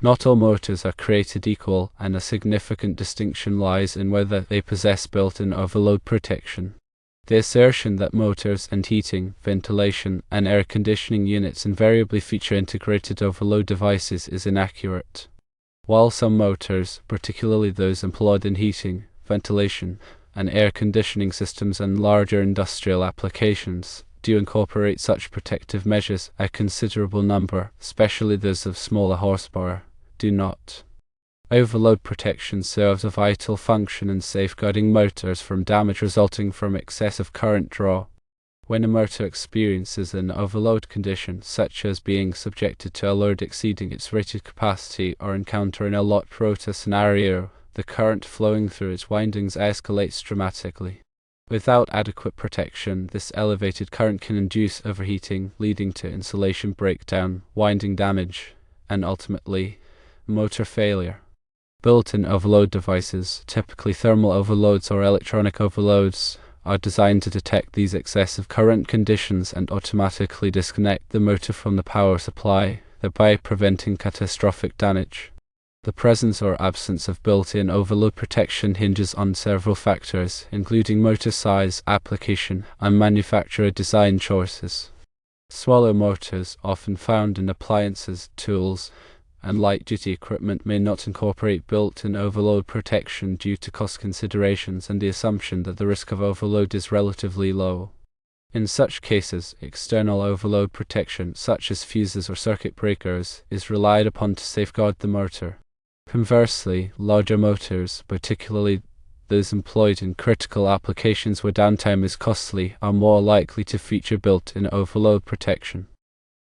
Not all motors are created equal, and a significant distinction lies in whether they possess built-in overload protection. The assertion that motors and heating, ventilation, and air conditioning units invariably feature integrated overload devices is inaccurate. While some motors, particularly those employed in heating, ventilation, and air conditioning systems and larger industrial applications, do incorporate such protective measures, a considerable number, especially those of smaller horsepower, do not. Overload protection serves a vital function in safeguarding motors from damage resulting from excessive current draw. When a motor experiences an overload condition, such as being subjected to a load exceeding its rated capacity or encountering a lot rotor scenario, the current flowing through its windings escalates dramatically. Without adequate protection, this elevated current can induce overheating, leading to insulation breakdown, winding damage, and ultimately, motor failure. Built-in overload devices, typically thermal overloads or electronic overloads, are designed to detect these excessive current conditions and automatically disconnect the motor from the power supply, thereby preventing catastrophic damage. The presence or absence of built-in overload protection hinges on several factors, including motor size, application, and manufacturer design choices. Smaller motors, often found in appliances, tools, and light-duty equipment, may not incorporate built-in overload protection due to cost considerations and the assumption that the risk of overload is relatively low. In such cases, external overload protection, such as fuses or circuit breakers, is relied upon to safeguard the motor. Conversely, larger motors, particularly those employed in critical applications where downtime is costly, are more likely to feature built-in overload protection.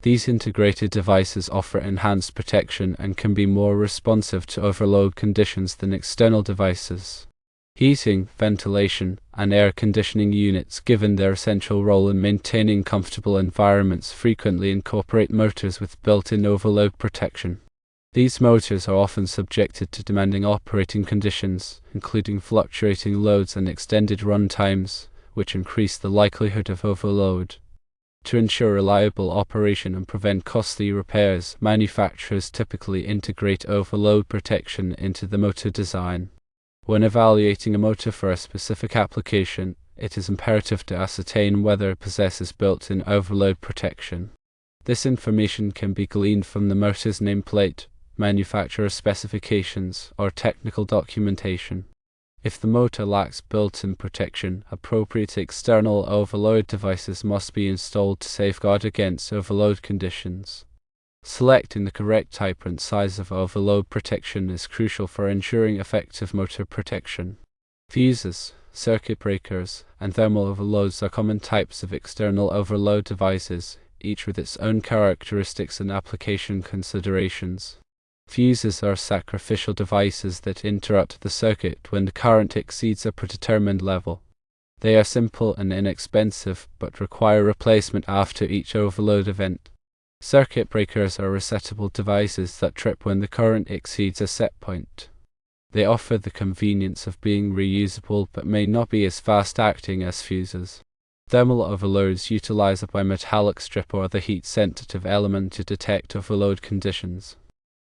These integrated devices offer enhanced protection and can be more responsive to overload conditions than external devices. Heating, ventilation, and air conditioning units, given their essential role in maintaining comfortable environments, frequently incorporate motors with built-in overload protection. These motors are often subjected to demanding operating conditions, including fluctuating loads and extended run times, which increase the likelihood of overload. To ensure reliable operation and prevent costly repairs, manufacturers typically integrate overload protection into the motor design. When evaluating a motor for a specific application, it is imperative to ascertain whether it possesses built-in overload protection. This information can be gleaned from the motor's nameplate, manufacturer specifications, or technical documentation. If the motor lacks built-in protection, appropriate external overload devices must be installed to safeguard against overload conditions. Selecting the correct type and size of overload protection is crucial for ensuring effective motor protection. Fuses, circuit breakers, and thermal overloads are common types of external overload devices, each with its own characteristics and application considerations. Fuses are sacrificial devices that interrupt the circuit when the current exceeds a predetermined level. They are simple and inexpensive, but require replacement after each overload event. Circuit breakers are resettable devices that trip when the current exceeds a set point. They offer the convenience of being reusable but may not be as fast-acting as fuses. Thermal overloads utilize a bimetallic strip or other heat-sensitive element to detect overload conditions.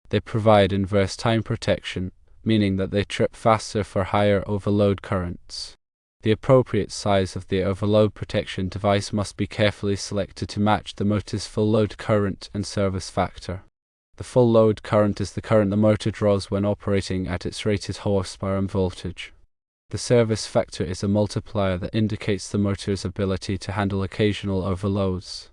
They provide inverse time protection, meaning that they trip faster for higher overload currents. The appropriate size of the overload protection device must be carefully selected to match the motor's full load current and service factor. The full load current is the current the motor draws when operating at its rated horsepower and voltage. The service factor is a multiplier that indicates the motor's ability to handle occasional overloads.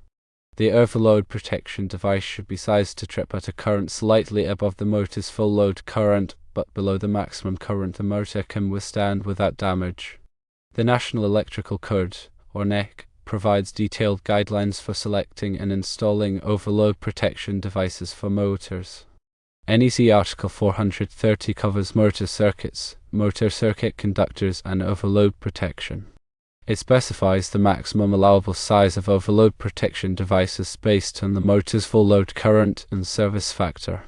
The overload protection device should be sized to trip at a current slightly above the motor's full load current, but below the maximum current the motor can withstand without damage. The National Electrical Code, or NEC, provides detailed guidelines for selecting and installing overload protection devices for motors. NEC Article 430 covers motor circuits, motor circuit conductors, and overload protection. It specifies the maximum allowable size of overload protection devices based on the motor's full load current and service factor.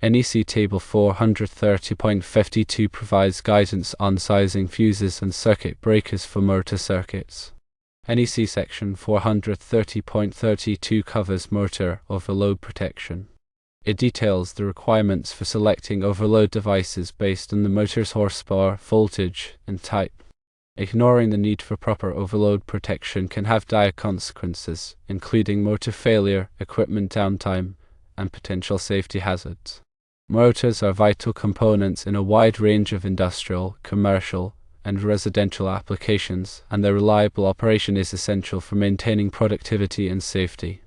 NEC Table 430.52 provides guidance on sizing fuses and circuit breakers for motor circuits. NEC Section 430.32 covers motor overload protection. It details the requirements for selecting overload devices based on the motor's horsepower, voltage, and type. Ignoring the need for proper overload protection can have dire consequences, including motor failure, equipment downtime, and potential safety hazards. Motors are vital components in a wide range of industrial, commercial, and residential applications, and their reliable operation is essential for maintaining productivity and safety.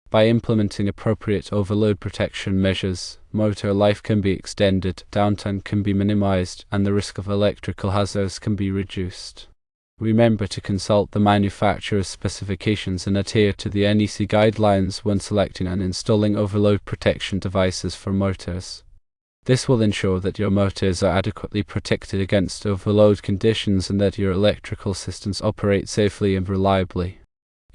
By implementing appropriate overload protection measures, motor life can be extended, downtime can be minimized, and the risk of electrical hazards can be reduced. Remember to consult the manufacturer's specifications and adhere to the NEC guidelines when selecting and installing overload protection devices for motors. This will ensure that your motors are adequately protected against overload conditions and that your electrical systems operate safely and reliably.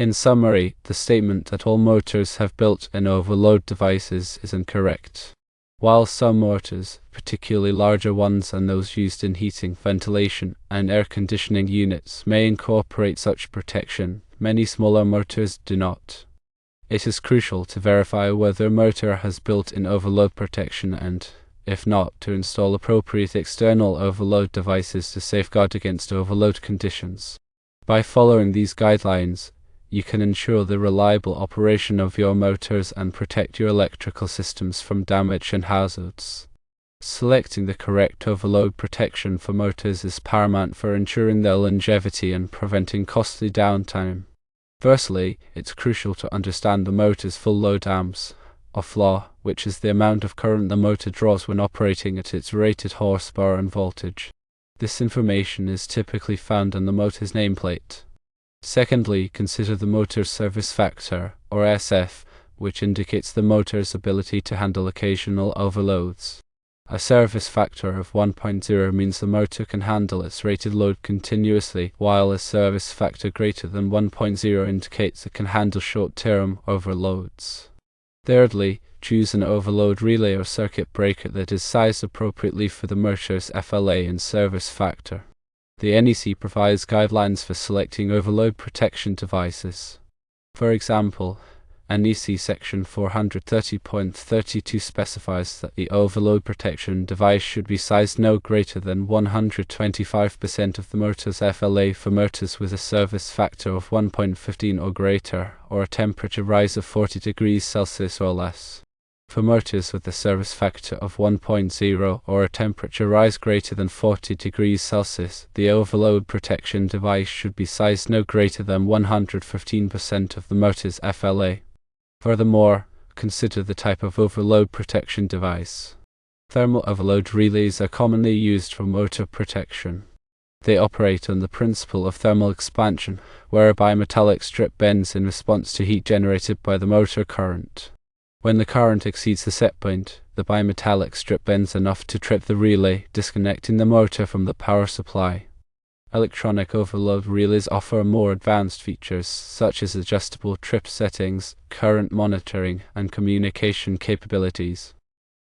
In summary, the statement that all motors have built-in overload devices is incorrect. While some motors, particularly larger ones and those used in heating, ventilation, and air conditioning units, may incorporate such protection, many smaller motors do not. It is crucial to verify whether a motor has built-in overload protection and, if not, to install appropriate external overload devices to safeguard against overload conditions. By following these guidelines, you can ensure the reliable operation of your motors and protect your electrical systems from damage and hazards. Selecting the correct overload protection for motors is paramount for ensuring their longevity and preventing costly downtime. Firstly, it's crucial to understand the motor's full load amps, or FLA, which is the amount of current the motor draws when operating at its rated horsepower and voltage. This information is typically found on the motor's nameplate. Secondly, consider the motor's service factor, or SF, which indicates the motor's ability to handle occasional overloads. A service factor of 1.0 means the motor can handle its rated load continuously, while a service factor greater than 1.0 indicates it can handle short-term overloads. Thirdly, choose an overload relay or circuit breaker that is sized appropriately for the motor's FLA and service factor. The NEC provides guidelines for selecting overload protection devices. For example, NEC Section 430.32 specifies that the overload protection device should be sized no greater than 125% of the motor's FLA for motors with a service factor of 1.15 or greater, or a temperature rise of 40 degrees Celsius or less. For motors with a service factor of 1.0 or a temperature rise greater than 40 degrees Celsius, the overload protection device should be sized no greater than 115% of the motor's FLA. Furthermore, consider the type of overload protection device. Thermal overload relays are commonly used for motor protection. They operate on the principle of thermal expansion, whereby a metallic strip bends in response to heat generated by the motor current. When the current exceeds the set point, the bimetallic strip bends enough to trip the relay, disconnecting the motor from the power supply. Electronic overload relays offer more advanced features, such as adjustable trip settings, current monitoring, and communication capabilities.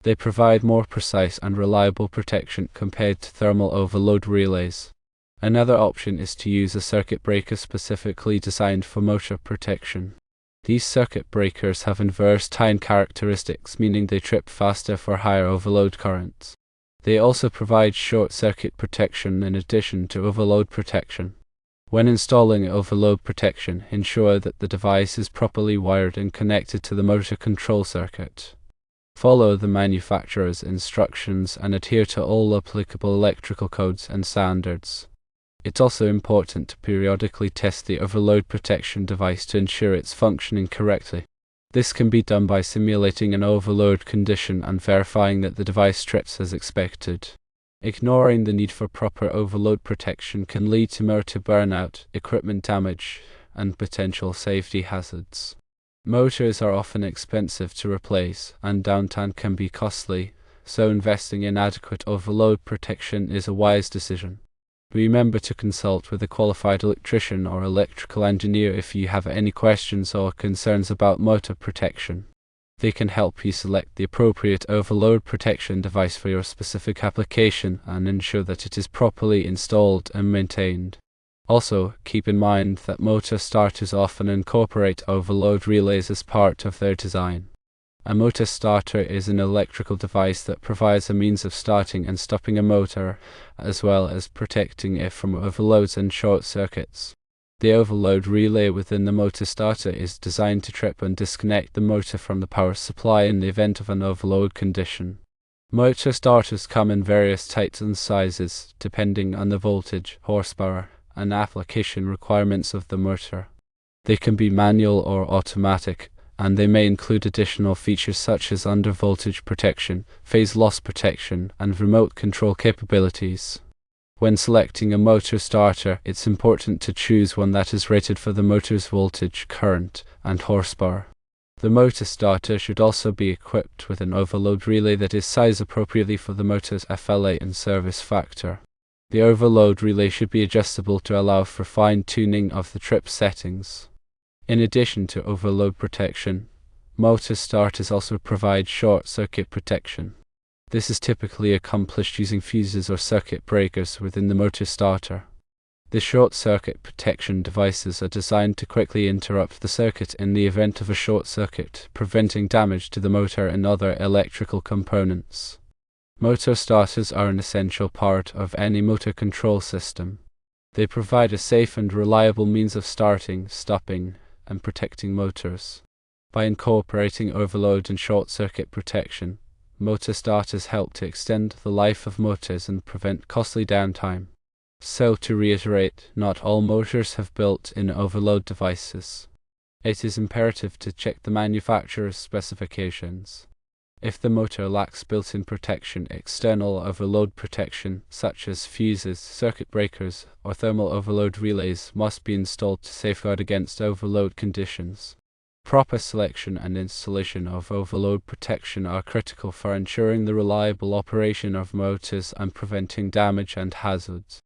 They provide more precise and reliable protection compared to thermal overload relays. Another option is to use a circuit breaker specifically designed for motor protection. These circuit breakers have inverse time characteristics, meaning they trip faster for higher overload currents. They also provide short-circuit protection in addition to overload protection. When installing overload protection, ensure that the device is properly wired and connected to the motor control circuit. Follow the manufacturer's instructions and adhere to all applicable electrical codes and standards. It's also important to periodically test the overload protection device to ensure it's functioning correctly. This can be done by simulating an overload condition and verifying that the device trips as expected. Ignoring the need for proper overload protection can lead to motor burnout, equipment damage, and potential safety hazards. Motors are often expensive to replace, and downtime can be costly, so investing in adequate overload protection is a wise decision. Remember to consult with a qualified electrician or electrical engineer if you have any questions or concerns about motor protection. They can help you select the appropriate overload protection device for your specific application and ensure that it is properly installed and maintained. Also, keep in mind that motor starters often incorporate overload relays as part of their design. A motor starter is an electrical device that provides a means of starting and stopping a motor, as well as protecting it from overloads and short circuits. The overload relay within the motor starter is designed to trip and disconnect the motor from the power supply in the event of an overload condition. Motor starters come in various types and sizes, depending on the voltage, horsepower, and application requirements of the motor. They can be manual or automatic, and they may include additional features such as undervoltage protection, phase loss protection, and remote control capabilities. When selecting a motor starter, it's important to choose one that is rated for the motor's voltage, current, and horsepower. The motor starter should also be equipped with an overload relay that is sized appropriately for the motor's FLA and service factor. The overload relay should be adjustable to allow for fine-tuning of the trip settings. In addition to overload protection, motor starters also provide short-circuit protection. This is typically accomplished using fuses or circuit breakers within the motor starter. The short-circuit protection devices are designed to quickly interrupt the circuit in the event of a short circuit, preventing damage to the motor and other electrical components. Motor starters are an essential part of any motor control system. They provide a safe and reliable means of starting, stopping, and protecting motors. By incorporating overload and short-circuit protection, motor starters help to extend the life of motors and prevent costly downtime. So, to reiterate, not all motors have built-in overload devices. It is imperative to check the manufacturer's specifications. If the motor lacks built-in protection, external overload protection, such as fuses, circuit breakers, or thermal overload relays, must be installed to safeguard against overload conditions. Proper selection and installation of overload protection are critical for ensuring the reliable operation of motors and preventing damage and hazards.